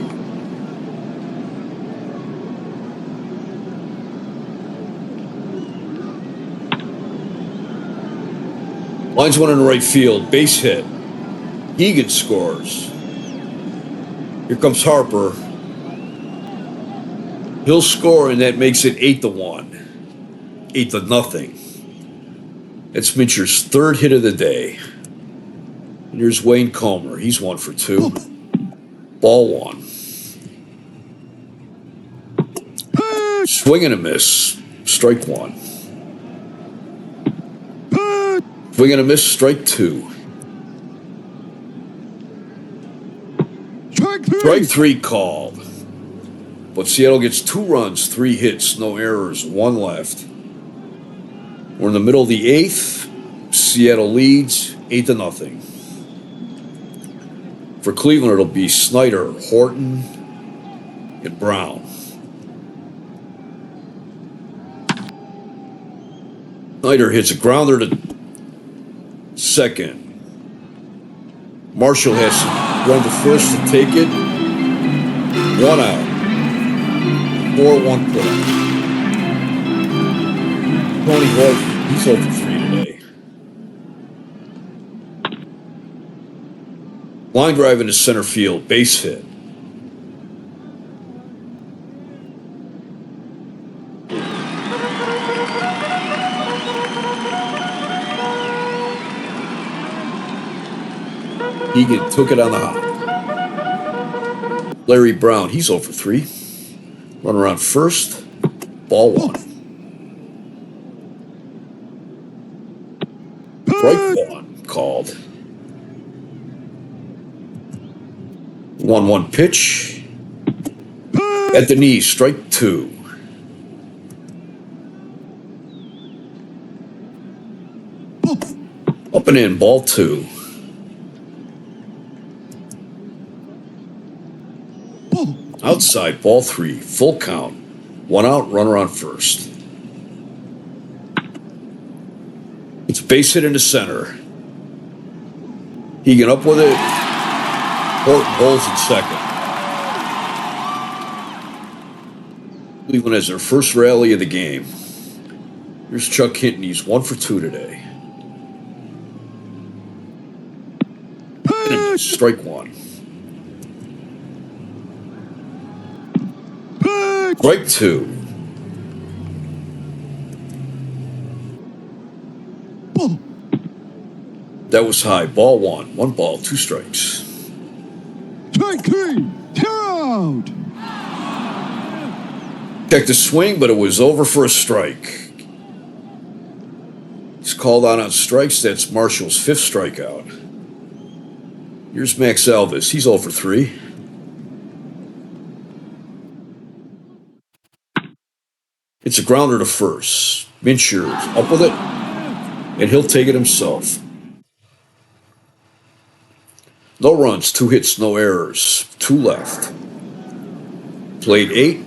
Lines one in right field, base hit. Hegan scores. Here comes Harper. He'll score, and that makes it 8-1. 8-0. It's Mincher's 3rd hit of the day. And here's Wayne Comer. He's 1 for 2. Ball 1. Swing and a miss. Strike 1. Swing and a miss. Strike 2. Strike 3 called. But Seattle gets 2 runs, 3 hits, no errors, 1 left. We're in the middle of the 8th. Seattle leads 8-0. For Cleveland, it'll be Snyder, Horton, and Brown. Snyder hits a grounder to second. Marshall has to run to first to take it. 1 out. 4-1 play. Tony Horton, he's over 3 today. Line drive into center field, base hit. Hegan took it on the hop. Larry Brown, he's 0 for 3. Run around first, ball 1. Strike 1 called. 1-1 pitch. At the knee, strike 2. Up and in, ball 2. Outside, ball 3, full count. 1 out, runner on first. It's a base hit into center. Egan up with it. Horton holds in second. Cleveland has their first rally of the game. Here's Chuck Hinton. He's 1 for 2 today. Strike 1. Strike 2. That was high. Ball 1. 1 ball, 2 strikes. Strike 3. Tear out. Checked the swing, but it was over for a strike. He's called out on strikes. That's Marshall's 5th strikeout. Here's Max Alvis. He's 0 for 3. It's a grounder to first. Minshew up with it, and he'll take it himself. No runs, 2 hits, no errors. 2 left. Played 8.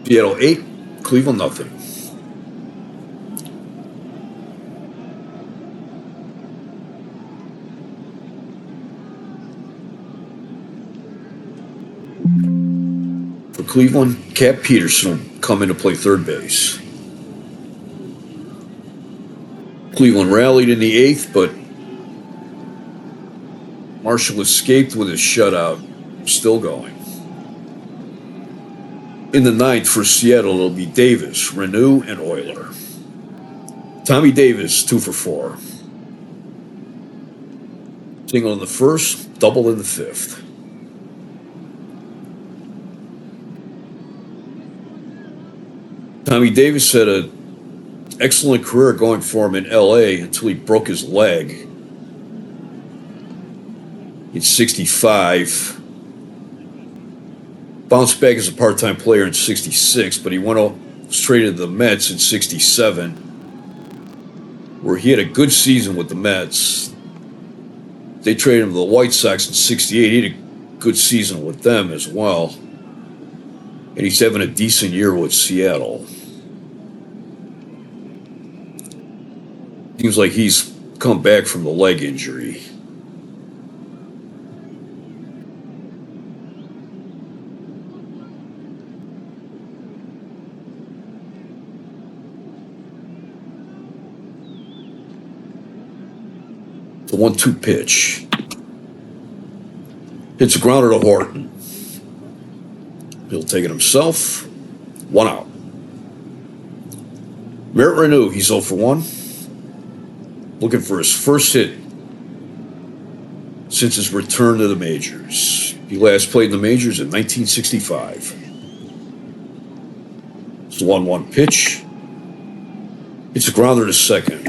Seattle 8, Cleveland nothing. For Cleveland, Cap Peterson will come in to play third base. Cleveland rallied in the 8th, but Marshall escaped with his shutout, still going. In the 9th for Seattle, it'll be Davis, Renew, and Euler. Tommy Davis, 2 for 4. Single in the 1st, double in the 5th. Tommy Davis had an excellent career going for him in L.A. until he broke his leg. He's 65. Bounced back as a part-time player in 66, but he went straight to the Mets in 67, where he had a good season with the Mets. They traded him to the White Sox in 68. He had a good season with them as well. And he's having a decent year with Seattle. Seems like he's come back from the leg injury. The 1-2 pitch. Hits a grounder to Horton. He'll take it himself. 1 out. Merritt Renew, he's 0 for 1. Looking for his first hit since his return to the majors. He last played in the majors in 1965. It's a 1-1 pitch. It's a grounder to second.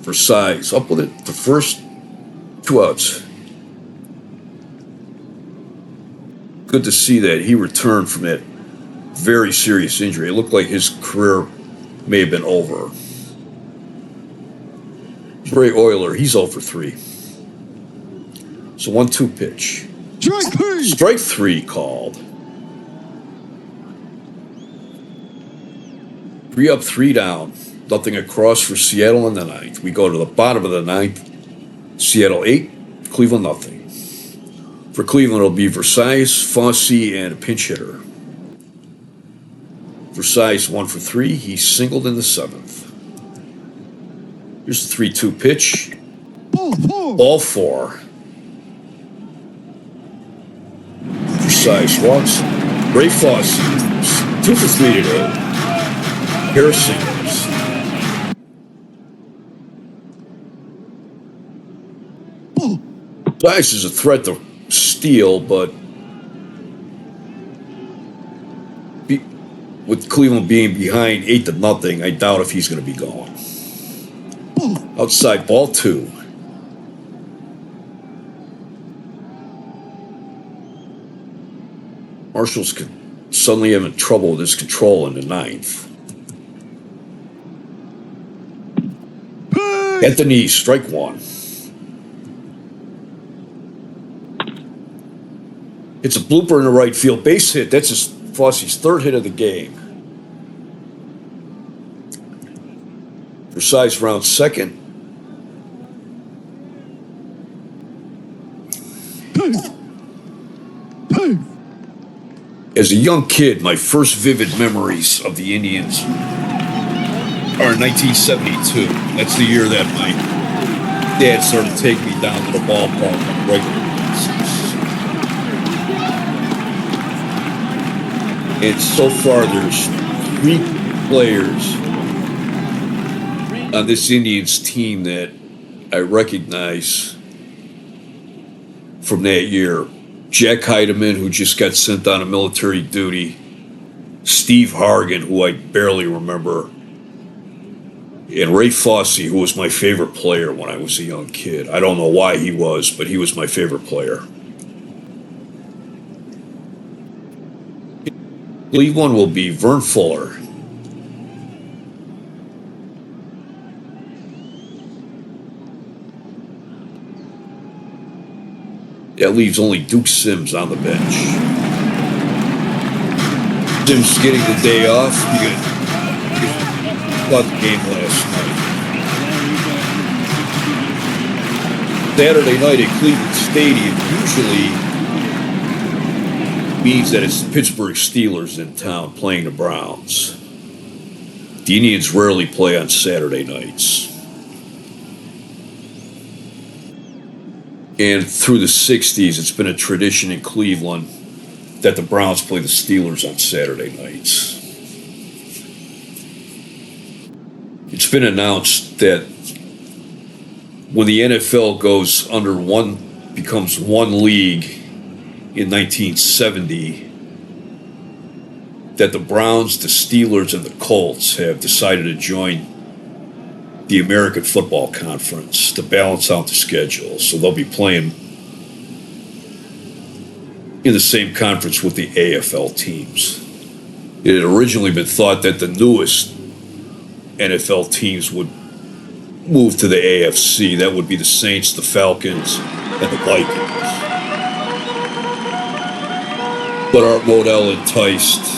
For size, up with it to first, 2 outs. Good to see that he returned from that very serious injury. It looked like his career may have been over. Ray Euler, he's 0 for 3. It's a 1-2 pitch. Strike 3. Strike 3 called. 3 up, 3 down. Nothing across for Seattle in the 9th. We go to the bottom of the 9th. Seattle 8, Cleveland nothing. For Cleveland, it'll be Versailles, Fossey, and a pinch hitter. Versailles 1 for 3. He singled in the 7th. Here's the 3-2 pitch. Ball 4. Versailles walks. Ray Fossey, 2 for 3 today. Pair of singles. Dice is a threat to steal, but with Cleveland being behind 8-0, I doubt if he's going to be going. Outside, ball 2. Marshall's suddenly having trouble with his control in the 9th. At the knee, strike 1. It's a blooper in the right field. Base hit. That's Fosse's third hit of the game. Forsyth rounds second. As a young kid, my first vivid memories of the Indians are in 1972. That's the year that my dad started taking me down to the ballpark on a regular basis. And so far, there's 3 players on this Indians team that I recognize from that year. Jack Heidemann, who just got sent on a military duty. Steve Hargan, who I barely remember. And Ray Fosse, who was my favorite player when I was a young kid. I don't know why he was, but he was my favorite player. League one will be Vern Fuller. That leaves only Duke Sims on the bench. Sims getting the day off. He got the game last night. Saturday night at Cleveland Stadium usually means that it's the Pittsburgh Steelers in town playing the Browns. The Indians rarely play on Saturday nights. And through the 60s, it's been a tradition in Cleveland that the Browns play the Steelers on Saturday nights. It's been announced that when the NFL becomes one league in 1970, that the Browns, the Steelers, and the Colts have decided to join the American Football Conference to balance out the schedule. So they'll be playing in the same conference with the AFL teams. It had originally been thought that the newest NFL teams would move to the AFC. That would be the Saints, the Falcons, and the Vikings. But Art Modell enticed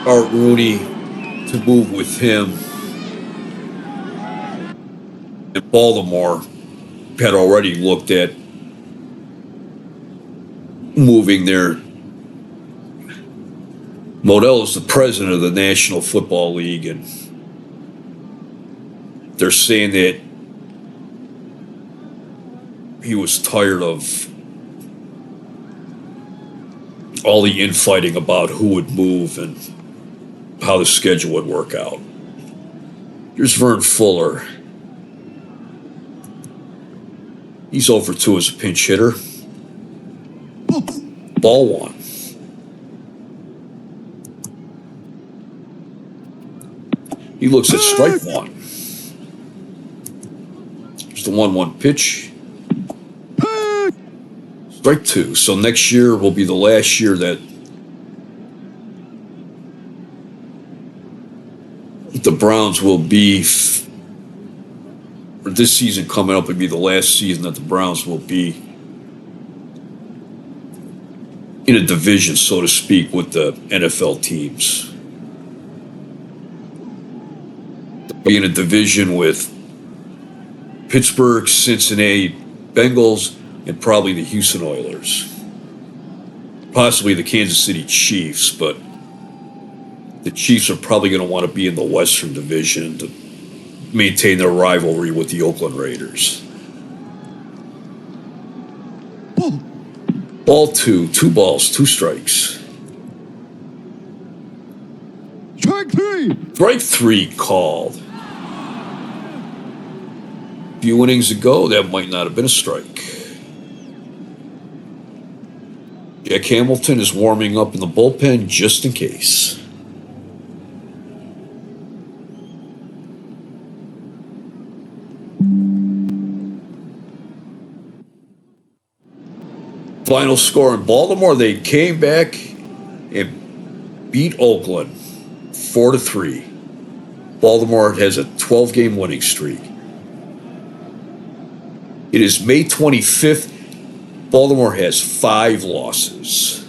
Art Rooney to move with him. And Baltimore had already looked at moving there. Modell is the president of the National Football League, and they're saying that he was tired of all the infighting about who would move and how the schedule would work out. Here's Vern Fuller. He's over 2 as a pinch hitter. Ball 1. He looks at strike 1. There's the 1-1 pitch. Strike 2. So next year will be the last year that the Browns will be, or this season coming up would be the last season that the Browns will be in a division, so to speak, with the NFL teams. They'll be in a division with Pittsburgh, Cincinnati Bengals, and probably the Houston Oilers. Possibly the Kansas City Chiefs, but the Chiefs are probably going to want to be in the Western Division to maintain their rivalry with the Oakland Raiders. Ball 2, 2 balls, 2 strikes. Strike 3. Strike 3 called. A few innings ago, that might not have been a strike. Jack Hamilton is warming up in the bullpen just in case. Final score in Baltimore, they came back and beat Oakland 4-3. Baltimore has a 12-game winning streak. It is May 25th. Baltimore has 5 losses.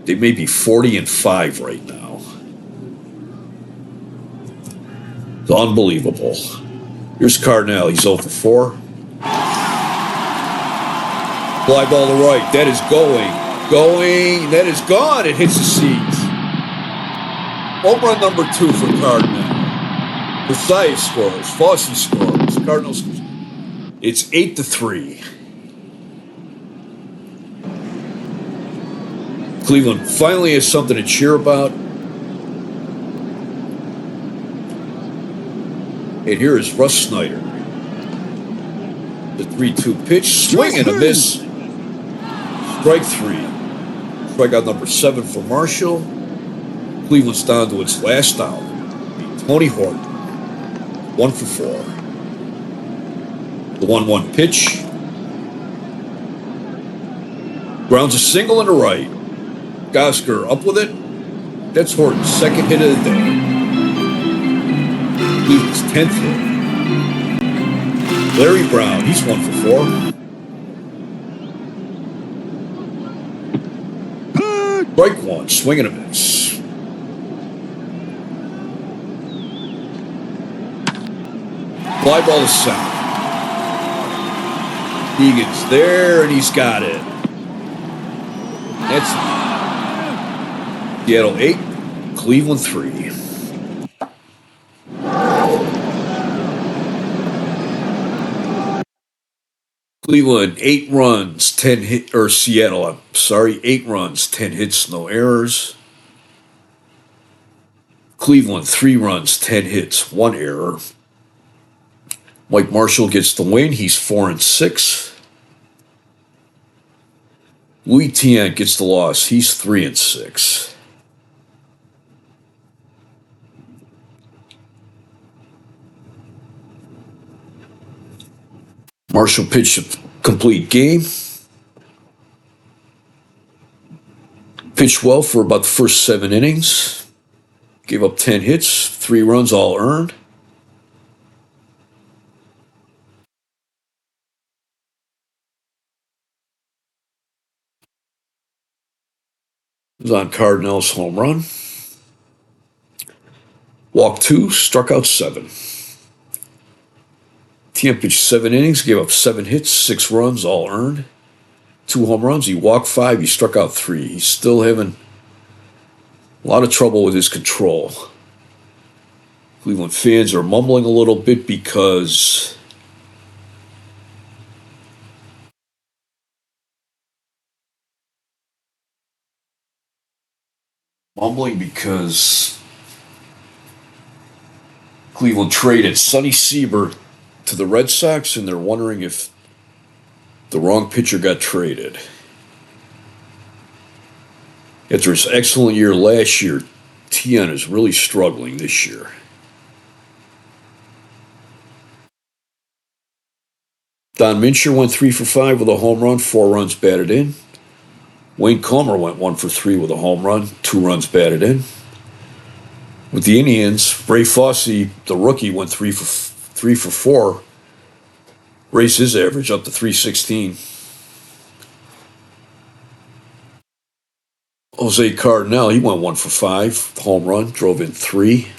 They may be 40-5 right now. It's unbelievable. Here's Cardinal. He's 0 for 4. Fly ball to right. That is going. That is gone. It hits the seats. Home run number 2 for Cardinal. Versailles scores. Fosse scores. Cardinals scores. It's 8-3. Cleveland finally has something to cheer about. And here is Russ Snyder. The 3-2 pitch. Swing and a miss. Strike 3. Strikeout number 7 for Marshall. Cleveland's down to its last out. Tony Horton. 1 for 4. The 1-1 pitch. Grounds a single and a right. Gosker up with it. That's Horton's second hit of the day. Cleveland's 10th hit. Larry Brown, he's 1 for 4. Strike 1, swing and a miss. Fly ball to center. Egan's there, and he's got it. That's Seattle 8, Cleveland 3. Cleveland 8 runs, 10 hit, or Seattle, I'm sorry, 8 runs, 10 hits, no errors. Cleveland 3 runs, 10 hits, 1 error. Mike Marshall gets the win. He's 4-6. Louis Tiant gets the loss. He's 3-6. Marshall pitched a complete game. Pitched well for about the first 7 innings. Gave up 10 hits, 3 runs, all earned. It was on Cardinals' home run. Walked 2, struck out 7. Tiant pitched 7 innings, gave up 7 hits, 6 runs, all earned. 2 home runs. He walked 5. He struck out 3. He's still having a lot of trouble with his control. Cleveland fans are mumbling a little bit because Cleveland traded Sonny Siebert to the Red Sox, and they're wondering if the wrong pitcher got traded. After his excellent year last year, Tiant is really struggling this year. Don Mincher went 3 for 5 with a home run, 4 runs batted in. Wayne Comer went 1 for 3 with a home run, 2 runs batted in. With the Indians, Ray Fosse, the rookie, went 3 for 4. Raised his average up to 316. Jose Cardinal, he went 1 for 5, home run, drove in 3.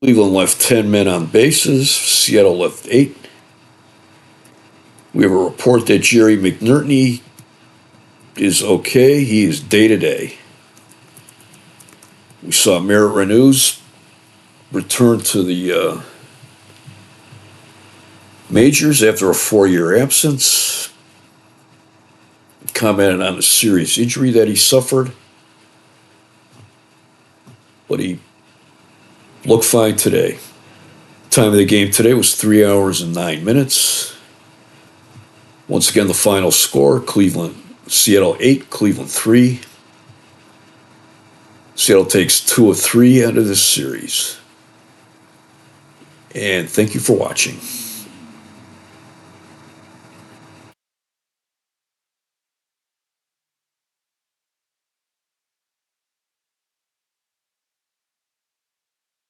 Cleveland left 10 men on bases. Seattle left 8. We have a report that Jerry McNerney is okay. He is day-to-day. We saw Merritt Renews return to the majors after a 4-year absence. Commented on a serious injury that he suffered. But he looked fine today. Time of the game today was 3 hours and 9 minutes. Once again, the final score, Seattle 8, Cleveland 3. Seattle takes 2 of 3 out of this series. And thank you for watching.